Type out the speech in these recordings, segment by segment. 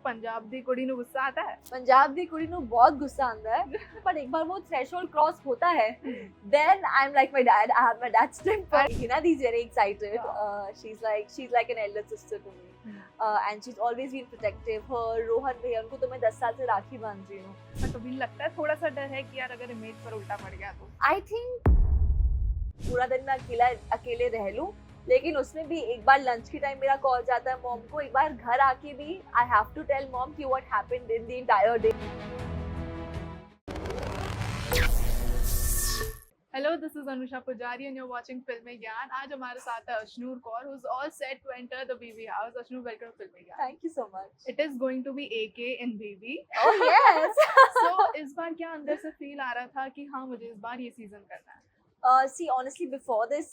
पंजाब दी कुड़ी ਨੂੰ ਗੁੱਸਾ आता है? पंजाब दी कुड़ी ਨੂੰ बहुत गुस्सा आंदा है पर एक बार वो थ्रेशोल्ड क्रॉस होता है then I'm like my dad. I have my dad's temper. Hina is very excited. She's like an elder sister to me. And she's always been protective. Her Rohan भैया उनको तो मैं 10 साल से राखी बांध रही हूँ. पर कभी लगता है थोड़ा सा डर है कि यार अगर इमेज पर उल्टा पड़ गया तो? I think पूरा दिन मैं अकेले रह लूं लेकिन उसमें भी एक बार लंच के टाइम मेरा कॉल जाता है मॉम को. एक बार घर आके भी I have to tell mom कि what happened in the entire day. Hello, this is Anusha Pujari and you are watching फिल्मी ज्ञान. आज हमारे साथ है Ashnoor Kaur who's all set to enter the BB house. Ashnoor, welcome to फिल्मी ज्ञान. Thank you so much. It is going to be AK in BB. Oh yes. So इस बार क्या अंदर से फील आ रहा था कि हाँ मुझे इस बार ये सीजन करना है? See, honestly, before this,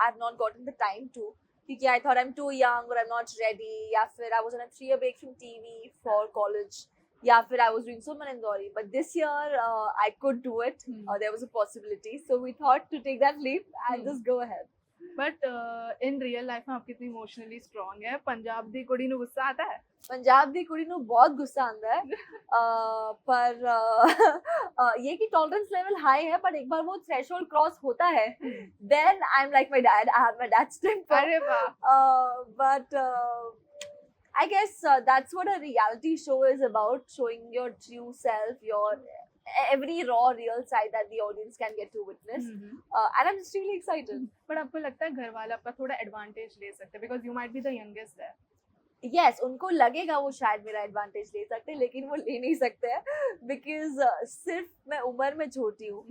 I've not gotten the time to. Because I thought I'm too young or I'm not ready. या फिर I was on a 3-year break from TV for college. या फिर I was doing Suman Indori. But this year, I could do it. There was a possibility. So we thought to take that leap and just go ahead. But in real life में आप कितनी emotionally strong है? पंजाब दी कुड़ी ਨੂੰ ਗੁੱਸਾ आता है? पंजाब दी कुड़ी ਨੂੰ बहुत गुस्सा आंदा है पर ये कि टॉलरेंस लेवल हाई है पर एक बार वो थ्रेशोल्ड क्रॉस होता है then I'm like my dad. I have my dad's temper. अरे वाह. But I guess that's what a reality show is about, showing your true self, your every raw real side that the audience can get to witness. And I'm just really excited. But आपको लगता है घर वाले आपका थोड़ा advantage ले सकते हैं because you might be the youngest there? Yes, उनको लगेगा वो शायद मेरा एडवांटेज ले सकते हैं लेकिन वो ले नहीं सकते हैं बिकॉज सिर्फ मैं उम्र में छोटी हूँ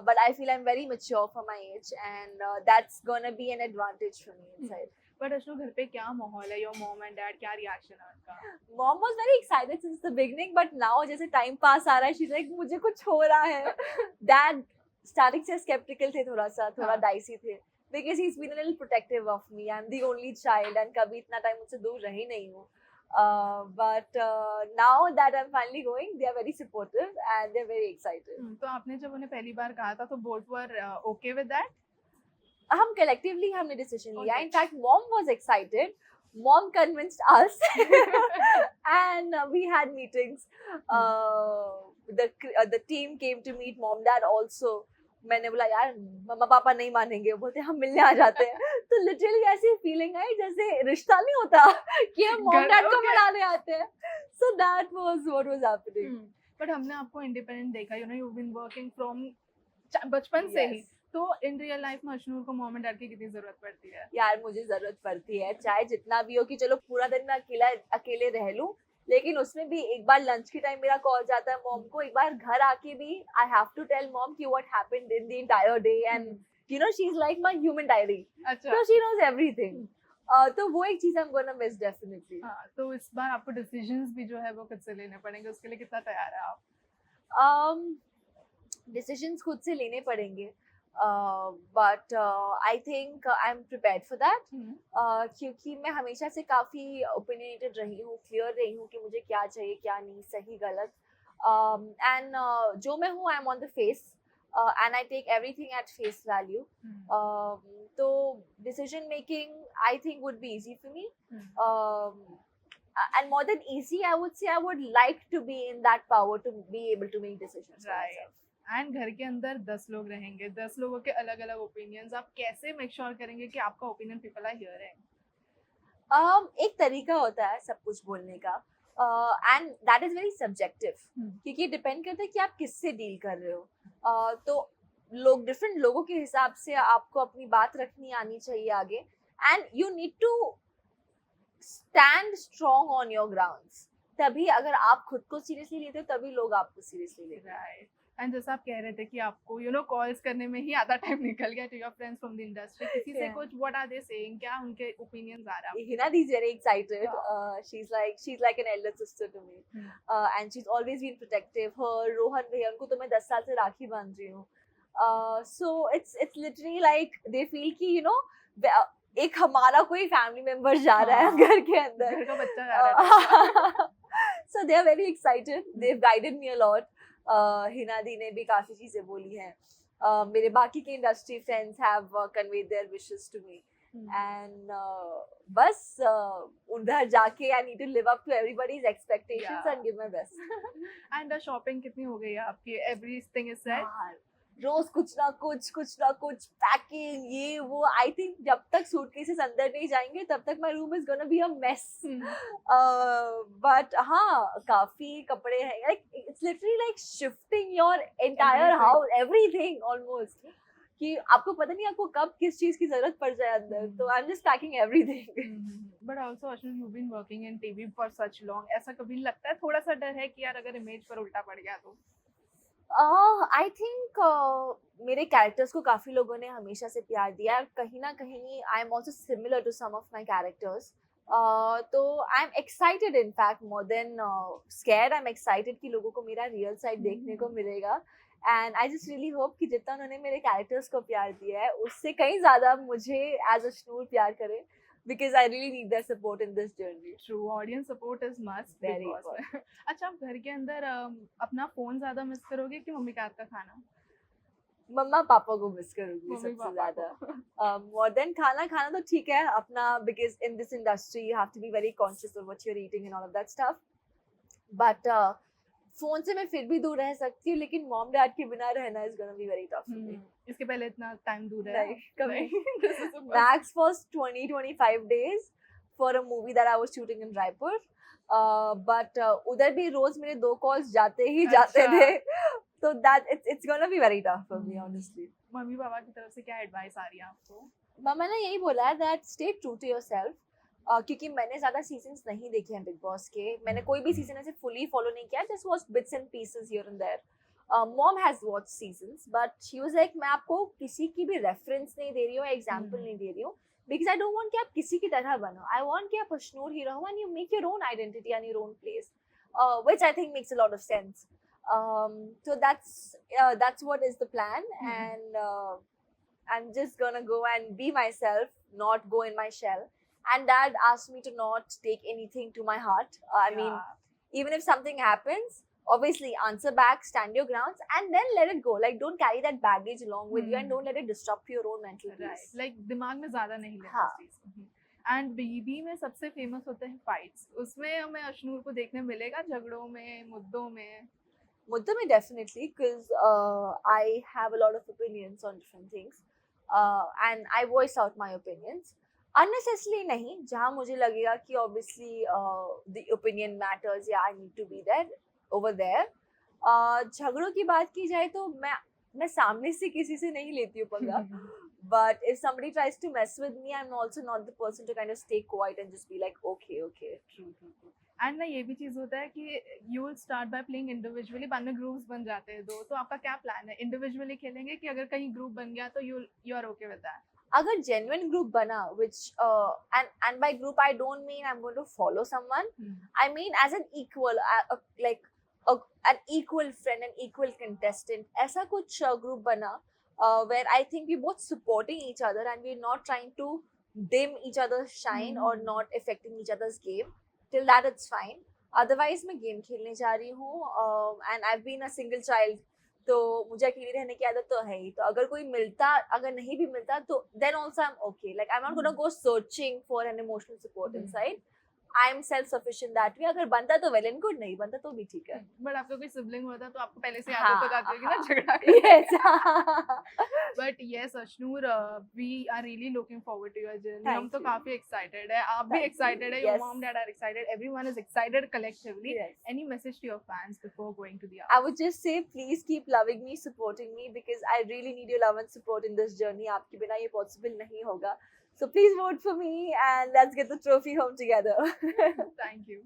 but I feel I am very mature for my age and that's gonna be an advantage for me inside. But Ashnu, घर पे क्या माहौल है? योर मॉम एंड डैड, क्या रिएक्शन है उनका? Mom was very excited since the beginning but now जैसे time pass आ रहा है शी इज लाइक मुझे कुछ हो रहा है. डैड स्टार्टिंग से स्केप्टिकल थे, थोड़ा डाइसी थे because he's been a little protective of me. I'm the only child and कभी इतना टाइम मुझसे दूर रही नहीं हूँ. But now that I'm finally going, they are very supportive and they're very excited. तो आपने जब उन्हें पहली बार कहा था तो both were okay with that? हम collectively हमने decision लिया. In fact, mom was excited. Mom convinced us and we had meetings. The team came to meet mom, dad also. मैंने बोला यार मम्मा पापा नहीं मानेंगे, बोलते हम मिलने आ जाते हैं. तो लिटरली ऐसी फीलिंग आई जैसे रिश्ता नहीं होता कि हम मॉम डैड को मनाने आते हैं. So that was what was happening. But हमने आपको इंडिपेंडेंट देखा, you know you been working from बचपन से ही. तो इन रियल लाइफ में अशनूर को मॉम एंड डैड की कितनी जरूरत पड़ती है? यार मुझे जरूरत पड़ती है, चाहे जितना भी हो कि चलो पूरा दिन मैं अकेले रह लूं लेकिन उसमें भी एक बार लंच के टाइम मेरा कॉल जाता है मॉम को. एक बार घर आके भी I have to tell mom कि what happened in the entire day and you know she is like my human diary. अच्छा. so she knows everything. तो वो एक चीज I'm gonna miss definitely. हाँ, तो इस बार आपको डिसीजंस भी जो है वो खुद से लेने पड़ेंगे, उसके लिए कितना तैयार है आप? डिसीजंस खुद से लेने पड़ेंगे but I think I'm prepared for that. क्योंकि मैं हमेशा से काफ़ी opinionated रही हूँ, clear रही हूँ कि मुझे क्या चाहिए क्या नहीं, सही गलत. And जो मैं हूँ I'm on the face and I take everything at face value. तो decision making I think would be easy for me. And more than easy, I would say I would like to be in that power to be able to make decisions for myself. And घर के अंदर 10 लोग रहेंगे, 10 लोगों के अलग अलग opinions. आप कैसे मेक श्योर करेंगे कि आपका ओपिनियन पीपल आर हियरिंग? एक तरीका होता है सब कुछ बोलने का and that is very subjective क्योंकि डिपेंड करता है कि आप किससे डील कर रहे हो. तो लोग डिफरेंट लोगों के हिसाब से आपको अपनी बात रखनी आनी चाहिए आगे and you need to stand strong on your grounds. तभी अगर आप खुद को सीरियसली लेते हो तभी लोग आपको सीरियसली लेते हैं. राइट. एंड जैसा आप कह रहे थे कि आपको यू नो कॉल्स करने में ही आधा टाइम निकल गया to your friends from the industry, किसी से कुछ व्हाट आर दे सेइंग, क्या उनके ओपिनियंस आ रहा है? Hina is very excited. She's like an elder sister to me. And she's always been protective. Her Rohan भैया उनको तो मैं 10 साल से राखी बांध रही हूँ. So it's literally like they feel कि you know एक हमारा कोई फैमिली मेंबर जा रहा है घर के अंदर, घर का बच्चा जा रहा है. So they are very excited. They've guided me a lot. Hina दी ने भी काफी चीजें बोली हैं. मेरे बाकी के industry friends have conveyed their wishes to me and बस उधर जाके I need to live up to everybody's expectations Yeah. and give my best. And shopping कितनी हो गई है आपकी? Everything is set? यार, रोज कुछ ना कुछ पैकिंग ये वो. आई थिंक जब तक सूटकेसेस अंदर नहीं जाएंगे तब तक my room is gonna be a mess. But हाँ, काफी कपड़े हैं. Like it's literally like shifting your entire Everything. House, everything almost, कि आपको पता नहीं आपको कब किस चीज की जरूरत पड़ जाए अंदर. तो I am just packing everything. But also Ashwin, you been working in TV for such long, ऐसा कभी नहीं लगता है, थोड़ा सा डर है कि यार अगर इमेज पर उल्टा पड़ गया तो? आई थिंक मेरे कैरेक्टर्स को काफी लोगों ने हमेशा से प्यार दिया है. कहीं ना कहीं I am also similar to some of my characters. तो I am excited, in fact more than scared. I am excited कि लोगों को मेरा रियल साइड देखने को मिलेगा. And I just really hope कि जितना उन्होंने मेरे कैरेक्टर्स को प्यार दिया है उससे कहीं ज्यादा मुझे एज अश्नूर प्यार करें, because I really need their support in this journey. True, audience support is must. Very because अच्छा, आप घर के अंदर अपना फोन ज्यादा मिस करोगे कि मम्मी के हाथ का खाना? मम्मा पापा को मिस करूंगी मम्मी सबसे पापा ज्यादा. को। मोर देन खाना तो ठीक है अपना, because in this industry you have to be very conscious of what you're eating and all of that stuff. But phone से मैं फिर भी दूर रह सकती हूँ, लेकिन मॉम डैड के बिना रहना is gonna be very tough for me. इसके पहले इतना टाइम दूर है? नहीं, कभी. This is the first. Max was 20-25 days for a movie that I was shooting in Raipur. But उधर भी रोज मेरे 2 calls जाते ही जाते अच्छा. थे. So that it's gonna be very tough for me, honestly. Mummy papa की तरफ से क्या एडवाइस आ रही है आपको? मम्मा ने यही बोला है that stay true to yourself. क्योंकि मैंने ज्यादा सीजन्स नहीं देखे हैं बिग बॉस के. मैंने कोई भी सीजन ऐसे फुली फॉलो नहीं किया. just watched bits and pieces here and there. Mom has watched seasons, but she was like, मैं आपको किसी की भी रेफरेंस नहीं दे रही हूँ, एग्जाम्पल नहीं दे रही हूँ, because I don't want कि आप किसी की तरह बनो. I want कि आप अश्नूर हीरो हो and you make your own identity and your own place, which I think makes a lot of sense. So that's what is the plan, and I'm just gonna go and be myself, not go in my shell. And Dad asked me to not take anything to my heart. I mean, even if something happens, obviously answer back, stand your grounds, and then let it go. Like, don't carry that baggage along with you, and don't let it disrupt your own mental peace. Right. Like दिमाग में ज्यादा नहीं लेना हाँ. इस चीज को. And बीबी में सबसे फेमस होते हैं फाइट्स. उसमें हमें अश्नूर को देखने मिलेगा झगड़ों में, मुद्दों में? मुद्दों में definitely, because I have a lot of opinions on different things, and I voice out my opinions. Unnecessarily नहीं, जहाँ मुझे लगेगा कि obviously the opinion matters, yeah, I need to be there, over there. झगड़ों की बात की जाए तो मैं सामने से किसी से नहीं लेती हूँ पंगा. But if somebody tries to mess with me, I'm also not the person to kind of stay quiet and just be like, okay. True. And ना ये भी चीज होता है कि you will start by playing individually, बाद में groups बन जाते हैं दो. तो आपका क्या प्लान है? इंडिविजुअली खेलेंगे कि अगर कहीं ग्रुप बन गया तो you are okay with that? अगर genuine group बना, which and by group I don't mean I'm going to follow someone. I mean as an equal, like an equal friend, an equal contestant. ऐसा कुछ group बना where I think we're both supporting each other and we're not trying to dim each other's shine or not affecting each other's game. Till that it's fine. Otherwise मैं game खेलने जा रही हूँ, and I've been a single child. तो मुझे अकेले रहने की आदत तो है ही. तो अगर कोई मिलता, अगर नहीं भी मिलता तो then also I'm okay. Like I'm not gonna go searching for an emotional support inside. I'm self-sufficient that way. अगर बनता तो well and good, नहीं बनता तो भी ठीक है. बट आपका कोई सिबलिंग होता तो आपको पहले से आदत हो जाती होगी ना झगड़ा Yes. But yes Ashnoor, we are really looking forward to your journey. हम Thank तो you. काफी एक्साइटेड है, आप भी Thank एक्साइटेड है, you. Your Yes. Mom dad are excited, everyone is excited collectively. Yes. Any message to your fans before going to the I would just say please keep loving me, supporting me, because I really need your love and support in this journey. आपके बिना ये possible नहीं होगा. So please vote for me and let's get the trophy home together. Thank you.